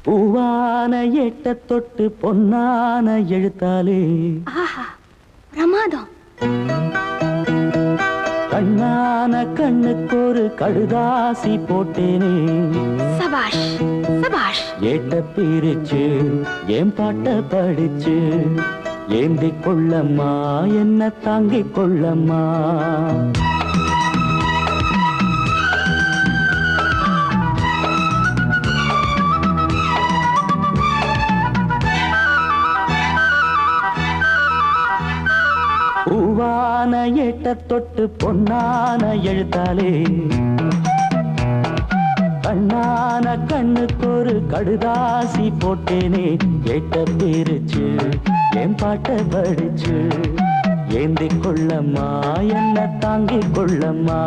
பூவான எட்ட தொட்டு பொன்னான எழுத்தாலே ஆஹா பிரமாதம். கண்ணான கண்ணுக்கு ஒரு கடுதாசி போட்டேனே. சபாஷ் சபாஷ். ஏட்ட பிரிச்சு ஏன் பாட்ட படிச்சு ஏந்திக் கொள்ளம்மா என்ன தாங்கிக் கொள்ளம்மா. பூவான எட்ட தொட்டு பொன்னான எழுத்தாலே கண்ணான கண்ணுக்கு ஒரு கடுதாசி போட்டேனே. ஏட்ட பிரிச்சு என் பாட்ட படிச்சு ஏந்திக் கொள்ளம்மா என்ன தாங்கிக் கொள்ளம்மா.